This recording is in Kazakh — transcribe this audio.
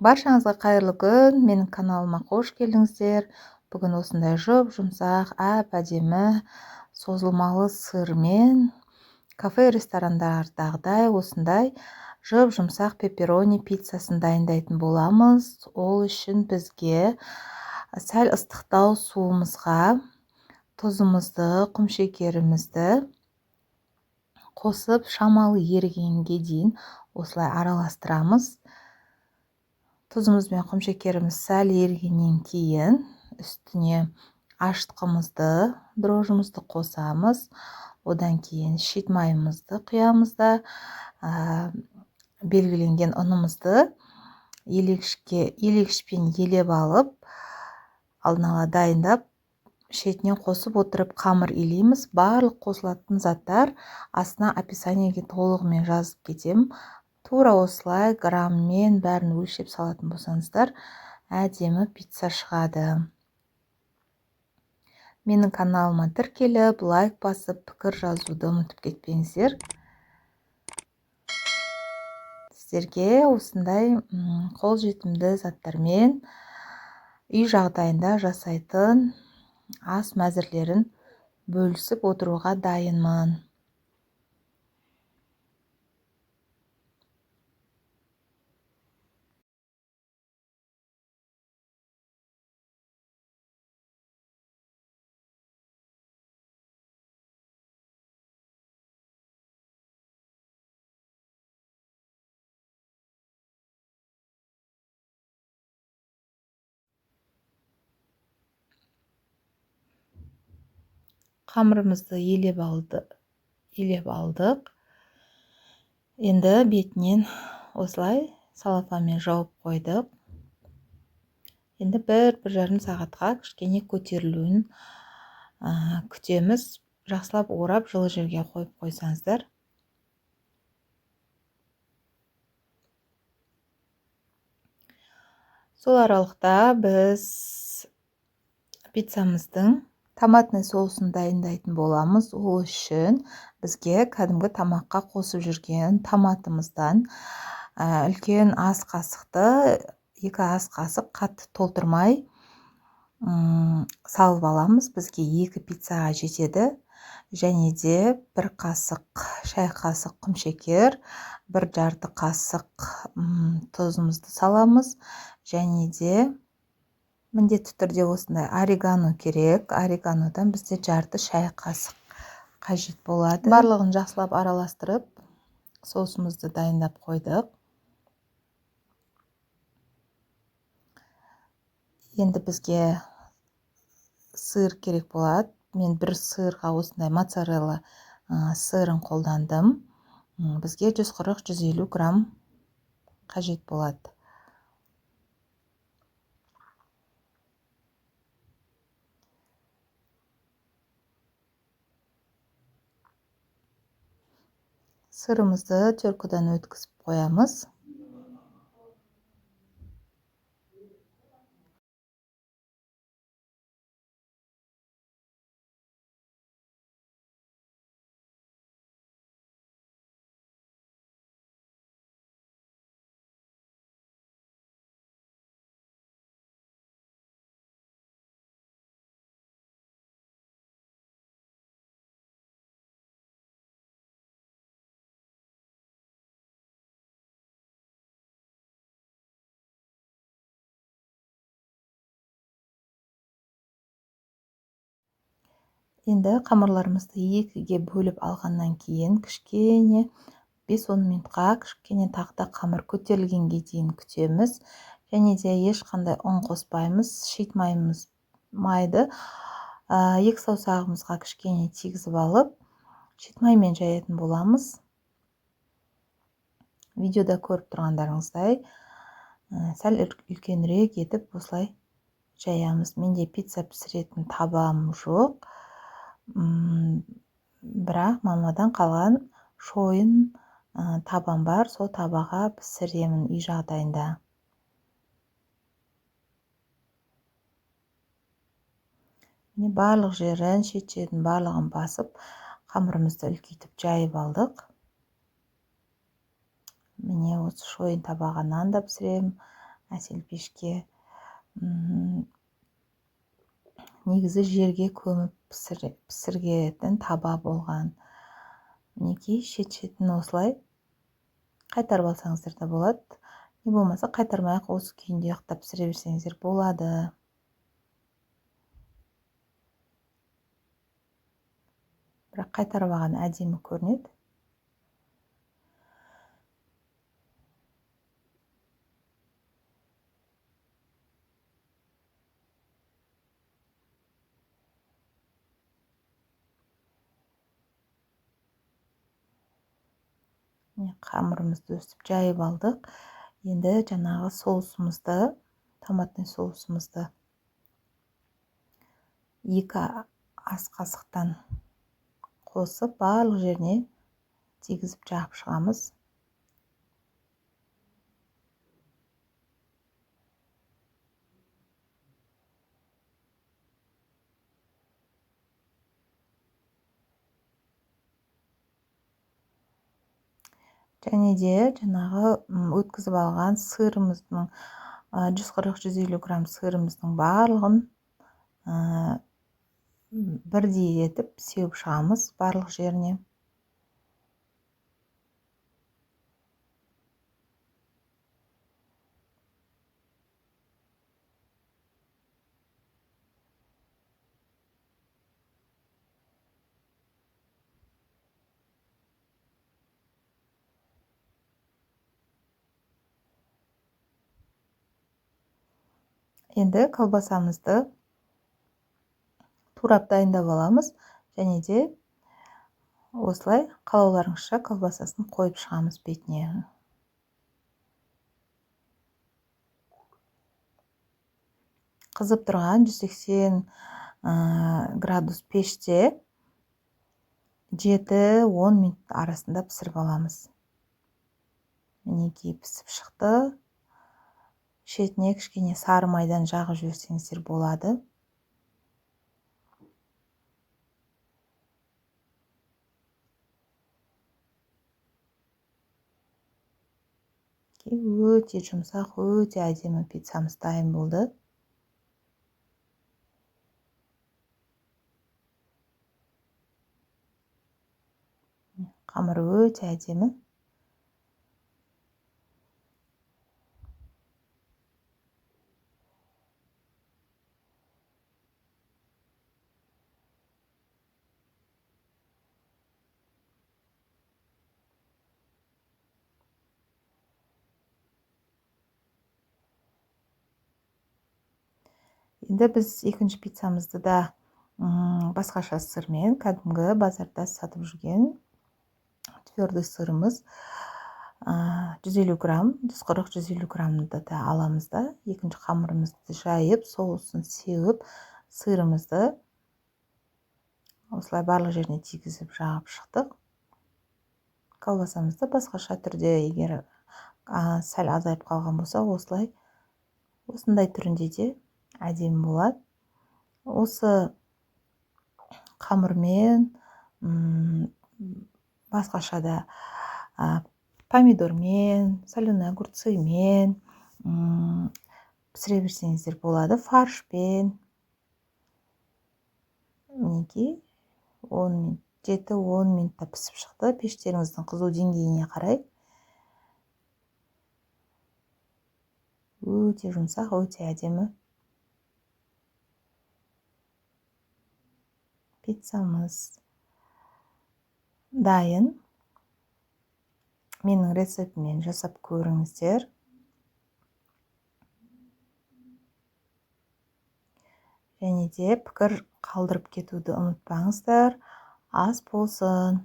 Баршаңызға қайырлы күн. Менің каналыма қош келдіңіздер. Бүгін осындай жұмсақ, әп-әдемі, созылмалы сырмен кафе-ресторандардағыдай осындай жұмсақ пепперони пиццасын дайындайтын боламыз. Ол үшін бізге сәл ыстықтау суымызға тұзымызды, құмшекерімізді қосып шамалы ерігенге дейін осылай араластырамыз. Тұзымыз бен құмшекеріміз сәл ерігеннен кейін үстіне ашытқымызды, дрожжымызды қосамыз. Одан кейін шит майымызды құямыз да белгіленген ұнымызды елегішпен елеп алып, алдын ала дайындап, шетінен қосып отырып қамыр илейміз. Барлық қосылатын заттар астына описаниеге толығымен жазып кетемін. Тура осылай граммен бәрін өлшеп салатын болсаңыздар, әдемі пицца шығады. Менің каналыма тіркеліп, лайк басып, пікір жазуды ұмытып кетпеңіздер. Сіздерге осындай қолжетімді заттармен үй жағдайында жасайтын ас мәзірлерін бөлісіп отыруға дайынмын. Қамырымызды елеп алдық. Енді бетінен осылай салафанмен жауып қойдық. Енді 1-1,5 сағатқа кішкене көтерілуін күтеміз. Жақсылап орап жылы жерге қойып қойсаңыздар. Сол аралықта біз пиццамыздың томатный соусын дайындайтын боламыз. Ол үшін бізге кәдімгі тамаққа қосып жүрген томатымыздан үлкен ас қасықты, 2 ас қасық қатты толтырмай салып аламыз. Бізге 2 пиццаға жетеді. Және де 1 қасық шай қасық құмшекер, 1,5 қасық тұзымызды саламыз. Және де міндетті түрде осындай орегано керек. Орегановдан бізде 1/2 шай қасық қажет болады. Барлығын жақсылап араластырып, соусымызды дайындап қойдық. Енді бізге сыр керек болады. Мен 1 сырға осындай моцарелла сырын қолдандым. Бізге 140-150 грамм қажет болады. Сырымызды теркодан өткізіп қоямыз. Енді қамырларымызды 2-ге бөліп алғаннан кейін кішкене 5-10 минутқа кішкене тақта қамыр көтерілгенге дейін күтеміз. Және де ешқандай ұн қоспаймыз. Шит майды 2 саусағымызға кішкене тигізіп алып, шит маймен жаятын боламыз. Видеода көріп тұрғандарыңыздай сәл үлкенірек етіп осылай жаямыз. Менде пицца пісіретін табам жоқ. Бірақ мамадан қалған шойын табам бар. Сол табаға пісіремін үй жағдайында. Барлық жерін, шет-шетін барлығын басып, қамырымызды үлкейтіп жайып алдық. Міне осы шойын табағынан да пісіремін. әсел пешке. Негізі жерге көміп пісіргетін таба болған. Мінекей шет-шетін осылай қайтарып алсаңыздар да болады. Не болмаса қайтармай-ақ осы күйінде ұйықтап пісіре берсеңіздер болады. Бірақ қайтарып алған әдемі көрінеді. Қамырымызды өстіп жайып алдық. Енді жаңағы соусымызды, томатный соусымызды 2 ас қасықтан қосып, барлық жеріне тигізіп жағып шығамыз. Және де жаңағы өткізіп алған сырымыздың 140-150 грамм сырымыздың барлығын бірдей етіп сеуіп шығамыз барлық жеріне. Енді колбасамызды турап дайындап аламыз. Және де осылай қалауларыңызша колбасасын қойып шығамыз бетіне. Қызып тұрған 180 градус пеште 7-10 минут арасында пісіріп аламыз. Мінекей пісіп шықты. Шетіне кішкене сары майдан жағып жіберсеңіздер болады. Өте жұмсақ, өте әдемі пиццамыз дайын болды. Қамыры өте әдемі. Енді біз екінші пиццамызды да басқаша сырмен, кәдімгі базарда сатып жүрген твердый сырымыз 150 грамм, 140-150 граммды да аламыз да, екінші қамырымызды жайып, соусын сеуіп, сырымызды осылай барлық жеріне тигізіп жағып шықтық. Колбасамызды басқаша түрде, егер сәл азайып қалған болса, осындай түрінде де әдемі болады. Осы қамырмен, басқаша да помидормен, соленый огурцымен пісіре берсеңіздер болады, фаршпен. Мінекей 7-10 минутта пісіп шықты. Пештеріңіздің қызу деңгейіне қарай. Өте жұмсақ, өте әдемі пиццамыз дайын. Менің рецептіммен жасап көріңіздер. Және де пікір қалдырып кетуді ұмытпаңыздар. Ас болсын.